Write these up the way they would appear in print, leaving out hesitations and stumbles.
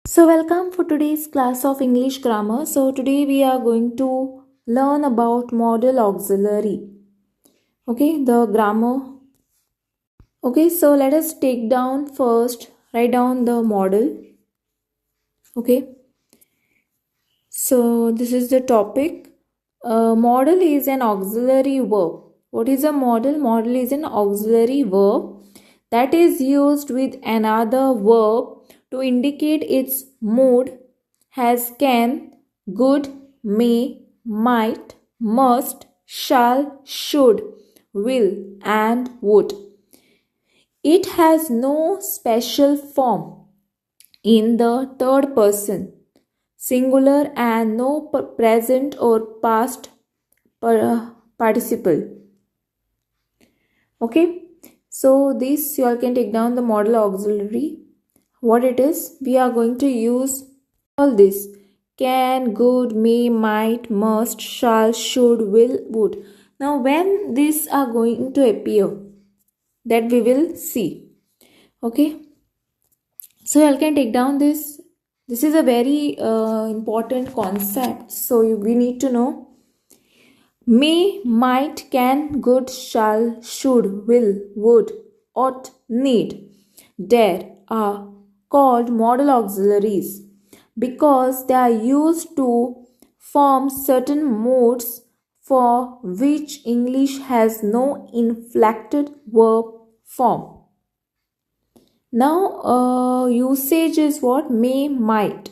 So, welcome for today's class of English grammar. So, today we are going to learn about modal auxiliary. Okay, the grammar. Okay, so let us take down first, write down the modal. Okay, so this is the topic. Modal is an auxiliary verb. What is a modal? Modal is an auxiliary verb that is used with another verb to indicate its mood, has, can, good, may, might, must, shall, should, will, and would. It has no special form in the third person singular and no present or past participle. Okay, so this you all can take down the modal auxiliary. What it is, we are going to use all this: can, good, may, might, must, shall, should, will, would. Now when these are going to appear, that we will see. Okay, so you can take down this is a very important concept, so we need to know. May, might, can, good, shall, should, will, would, ought, need, dare are called modal auxiliaries because they are used to form certain modes for which English has no inflected verb form. Now, usage is what? May, might.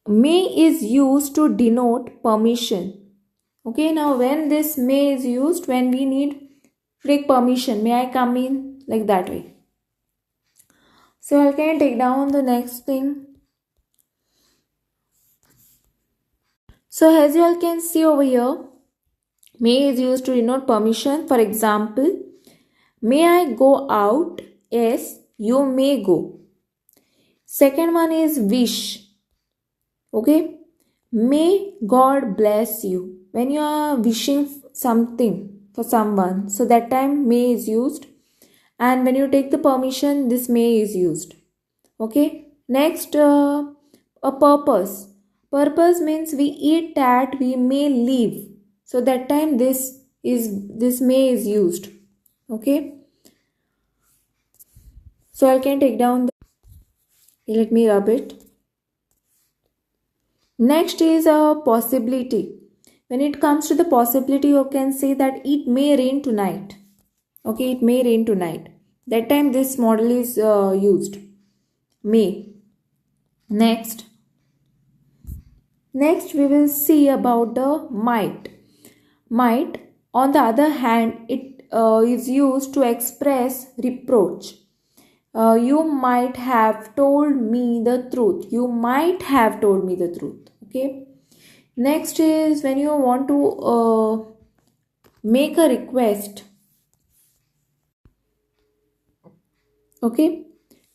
May is used to denote permission. Okay, now when this may is used, when we need to take permission, may I come in, like that way. So I can take down the next thing. So as you all can see over here, may is used to denote permission. For example, may I go out? Yes, you may go. Second one is wish. Okay, may God bless you. When you are wishing something for someone, so that time may is used, and when you take the permission, this may is used. Okay, next, a purpose. Purpose means we eat that we may leave, so that time this may is used. Okay, so I can take down let me rub it. Next is a possibility. When it comes to the possibility, you can say that it may rain tonight. Okay, it may rain tonight. That time this modal is used. May. Next we will see about the might. Might, on the other hand, it is used to express reproach. You might have told me the truth. You might have told me the truth. Okay. Next is when you want to make a request. Okay.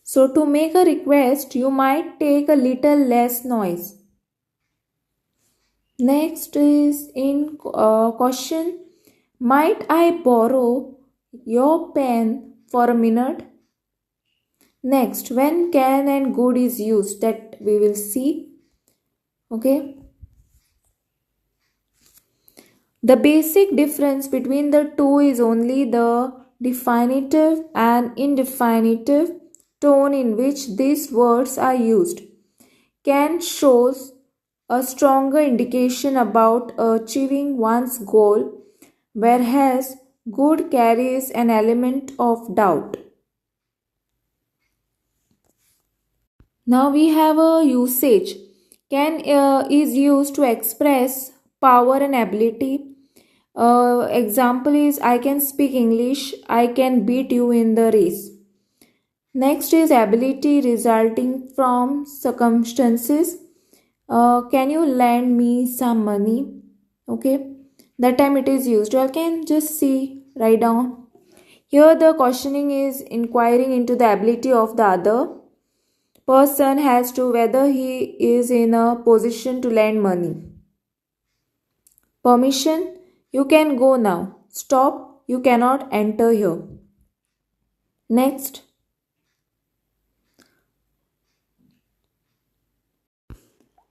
So to make a request, you might take a little less noise. Next is in question. Might I borrow your pen for a minute? Next, when can and good is used, that we will see. Okay. The basic difference between the two is only the definitive and indefinitive tone in which these words are used. Can shows a stronger indication about achieving one's goal, whereas good carries an element of doubt. Now we have a usage. Can is used to express power and ability. Example is I can speak English, I can beat you in the race. Next is ability resulting from circumstances. Can you lend me some money? Okay, that time it is used. You can just see, write down. Here the questioning is inquiring into the ability of the other person as to whether he is in a position to lend money. Permission, you can go now. Stop, you cannot enter here. Next,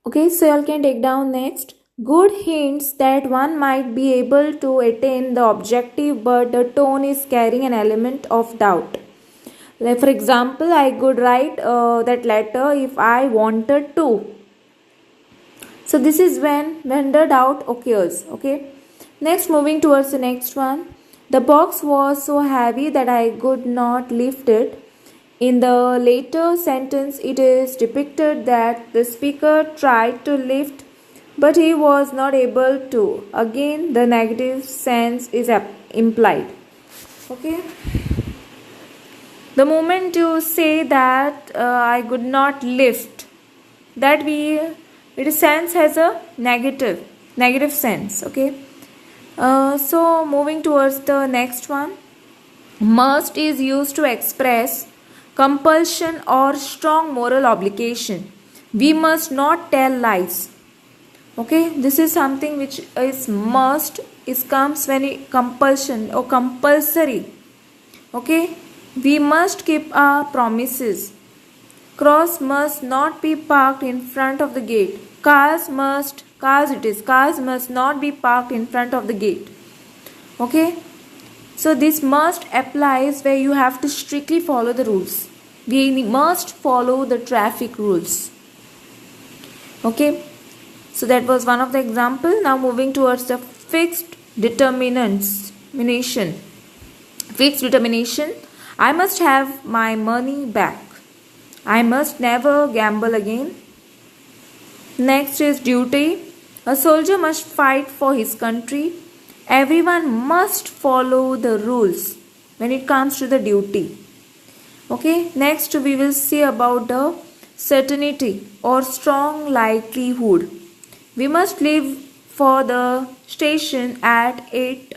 Okay, so you can take down next. Good hints that one might be able to attain the objective, but the tone is carrying an element of doubt. Like for example, I could write that letter if I wanted to. So this is when the doubt occurs. Okay. Next, moving towards the next one. The box was so heavy that I could not lift it. In the later sentence, it is depicted that the speaker tried to lift, but he was not able to. Again, the negative sense is implied. Okay. The moment you say that I could not lift, that it sense has a negative sense. Okay. So moving towards the next one. Must is used to express compulsion or strong moral obligation. We must not tell lies. Okay, this is something which is must. It comes when it compulsion or compulsory. Okay, we must keep our promises. Cross must not be parked in front of the gate. Cars must not be parked in front of the gate. Okay, so this must applies where you have to strictly follow the rules. We must follow the traffic rules. Okay, so that was one of the example. Now moving towards the fixed determination. Fixed determination. I must have my money back. I must never gamble again. Next is duty. A soldier must fight for his country. Everyone must follow the rules when it comes to the duty. Okay, next we will see about the certainty or strong likelihood. We must leave for the station at 8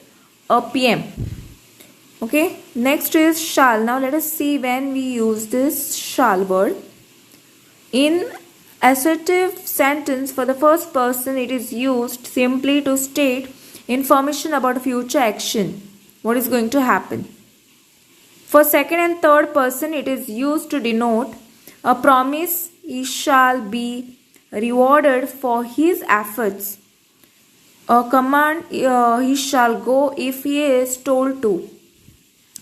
p.m. Okay, next is shall. Now let us see when we use this shall word. In assertive sentence for the first person, it is used simply to state information about a future action, what is going to happen. For second and third person, it is used to denote a promise he shall be rewarded for his efforts. A command he shall go if he is told to.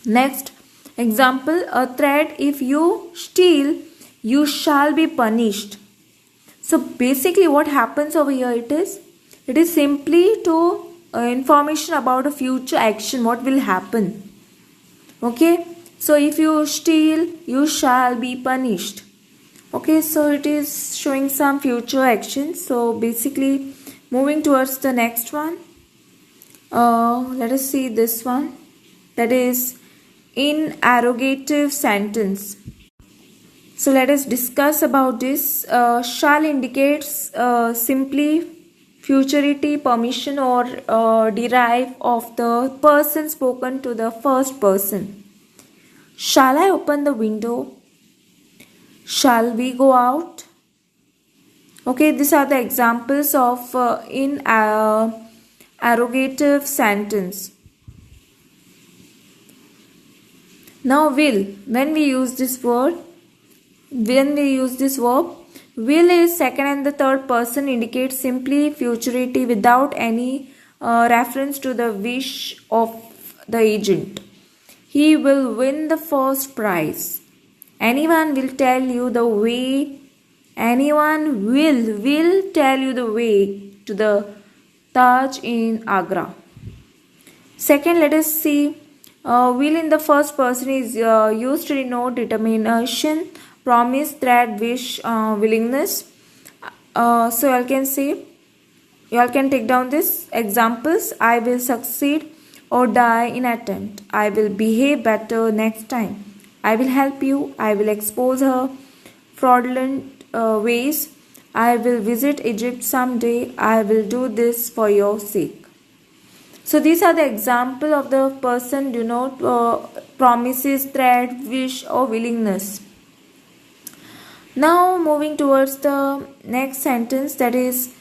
Next example, a threat, if you steal, you shall be punished. So basically what happens over here, it is simply to information about a future action, what will happen. Okay, so if you steal, you shall be punished. Okay, so it is showing some future actions. So basically moving towards the next one, let us see this one, that is interrogative sentence. So let us discuss about this. Shall indicates simply futurity, permission, or derive of the person spoken to the first person. Shall I open the window? Shall we go out? Okay, these are the examples of interrogative sentence. Now will, when we use this verb, will is second and the third person, indicates simply futurity without any reference to the wish of the agent. He will win the first prize. Anyone will tell you the way. Anyone will tell you the way to the Taj in Agra. Second, let us see. Will in the first person is used to denote determination, promise, threat, wish, willingness. So you can say, you can take down this examples. I will succeed or die in attempt. I will behave better next time. I will help you. I will expose her fraudulent ways. I will visit Egypt someday. I will do this for your sake. So these are the example of the person denote promises, threat, wish, or willingness. Now moving towards the next sentence, that is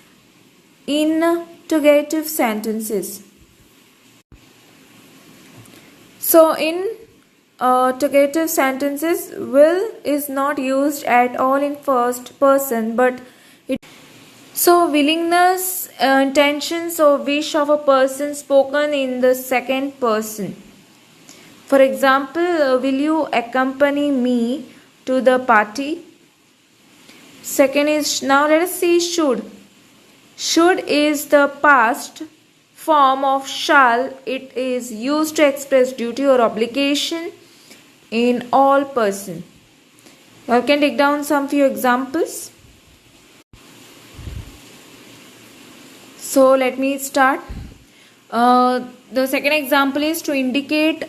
interrogative sentences. So in interrogative sentences, will is not used at all in first person, but So, willingness, intentions, or wish of a person spoken in the second person. For example, will you accompany me to the party? Second is, now let us see should. Should is the past form of shall. It is used to express duty or obligation in all person. You can take down some few examples. So let me start. The second example is to indicate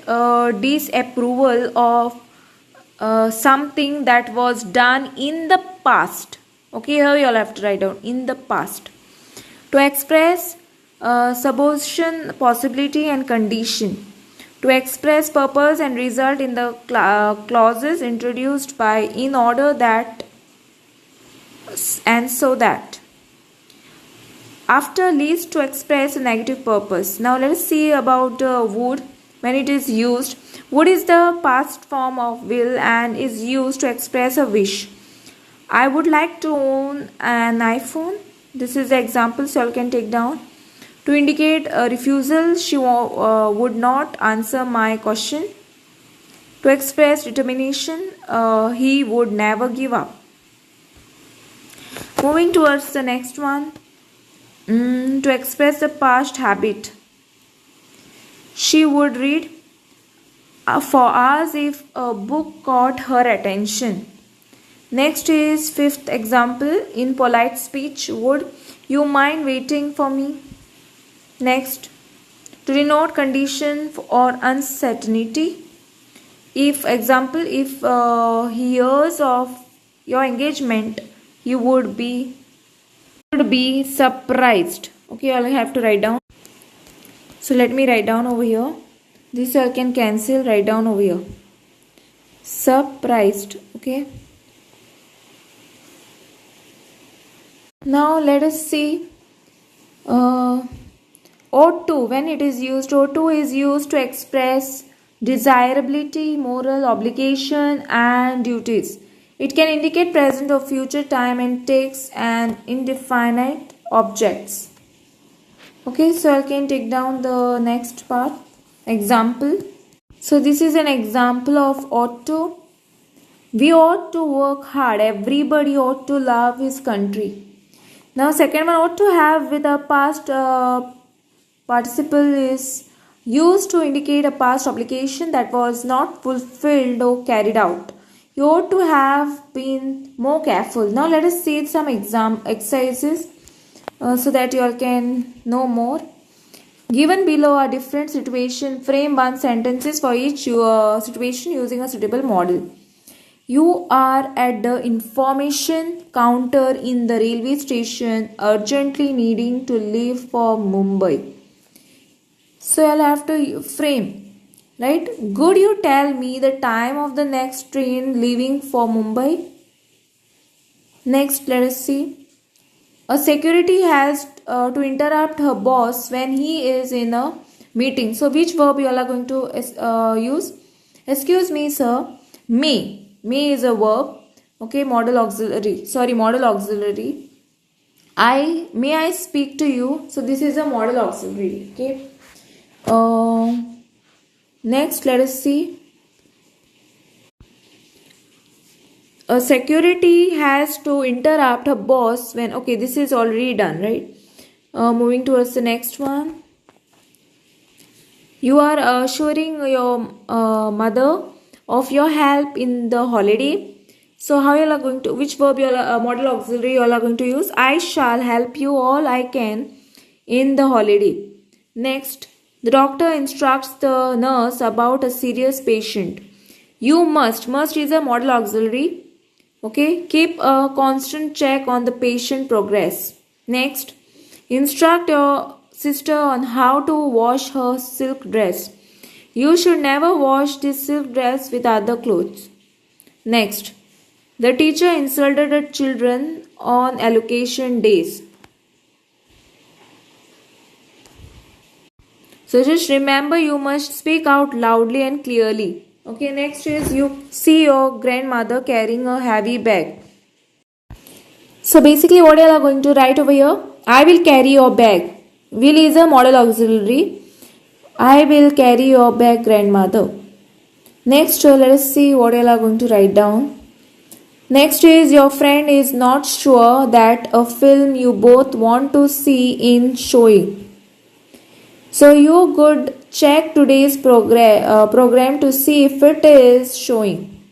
disapproval of something that was done in the past. Okay, here you all have to write down in the past. To express supposition, possibility, and condition. To express purpose and result in the clauses introduced by in order that and so that. After least to express a negative purpose. Now let us see about would when it is used. Would is the past form of will and is used to express a wish. I would like to own an iPhone. This is the example, so you can take down. To indicate a refusal, she would not answer my question. To express determination, he would never give up. Moving towards the next one. To express the past habit. She would read for hours if a book caught her attention. Next is fifth example. In polite speech, would you mind waiting for me? Next, to denote condition or uncertainty. If example, if he hears of your engagement, he would be surprised. Okay, I'll have to write down. So let me write down over here. This I can cancel, write down over here. Surprised. Okay. Now let us see. Ought to, when it is used, ought to is used to express desirability, moral obligation, and duties. It can indicate present or future time and takes an indefinite objects. Okay, so I can take down the next part. Example. So this is an example of ought to. We ought to work hard. Everybody ought to love his country. Now second one, ought to have with a past participle is used to indicate a past obligation that was not fulfilled or carried out. You ought to have been more careful. Now let us see some exercises so that you all can know more. Given below are different situations. Frame one sentences for each situation using a suitable model. You are at the information counter in the railway station, urgently needing to leave for Mumbai. So I'll have to frame, right? Could you tell me the time of the next train leaving for Mumbai? Next, let us see. A security has to interrupt her boss when he is in a meeting. So which verb you all are going to use? Excuse me, sir. May. May is a verb. Okay, modal auxiliary. May I speak to you? So this is a modal auxiliary. Okay. Next, let us see. A security has to interrupt her boss when. Okay, this is already done, right? Moving towards the next one. You are assuring your mother of your help in the holiday. So how you are going to, which verb you are, modal auxiliary you are going to use? I shall help you all I can in the holiday. Next, the doctor instructs the nurse about a serious patient. You must is a modal auxiliary. Okay, keep a constant check on the patient progress. Next, instruct your sister on how to wash her silk dress. You should never wash this silk dress with other clothes. Next, the teacher insulted the children on allocation days. So just remember, you must speak out loudly and clearly. Okay, next is you see your grandmother carrying a heavy bag. So basically what you are going to write over here, I will carry your bag. Will is a modal auxiliary. I will carry your bag, grandmother. Next, let us see what you are going to write down. Next is your friend is not sure that a film you both want to see in showing. So you could check today's program to see if it is showing.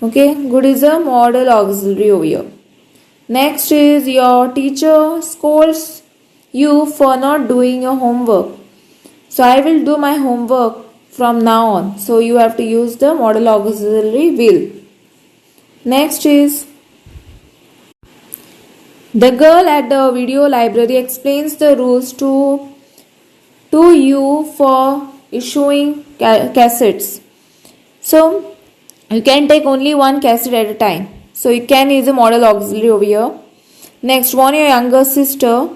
Okay, good is a modal auxiliary over here. Next is your teacher scolds you for not doing your homework. So I will do my homework from now on. So you have to use the modal auxiliary will. Next is the girl at the video library explains the rules to you for issuing cassettes. So you can take only one cassette at a time. So you can use a modal auxiliary over here. Next, warn your younger sister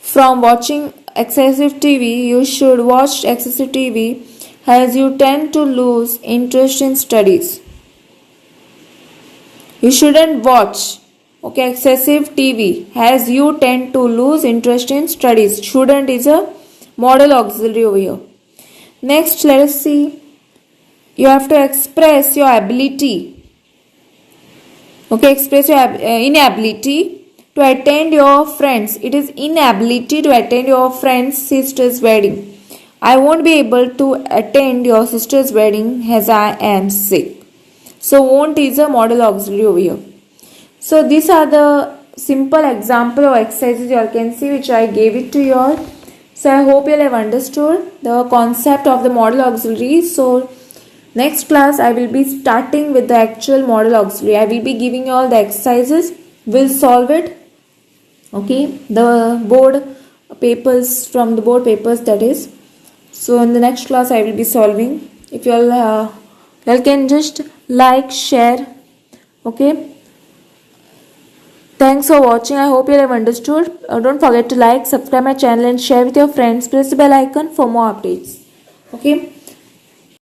from watching excessive TV. You should watch excessive TV as you tend to lose interest in studies. You shouldn't watch excessive TV as you tend to lose interest in studies. Shouldn't is a modal auxiliary over here. Next, let us see. You have to express your ability. Express your inability to attend your friends. It is inability to attend your friend's sister's wedding. I won't be able to attend your sister's wedding as I am sick. So won't is a modal auxiliary over here. So these are the simple example of exercises you all can see which I gave it to you all. So I hope you all have understood the concept of the modal auxiliary. So next class I will be starting with the actual modal auxiliary. I will be giving you all the exercises. We'll solve it. Okay, the board papers, from the board papers, that is. So in the next class I will be solving. If you all can just like, share. Okay. Thanks for watching. I hope you have understood. Don't forget to like, subscribe my channel and share with your friends. Press the bell icon for more updates. Okay.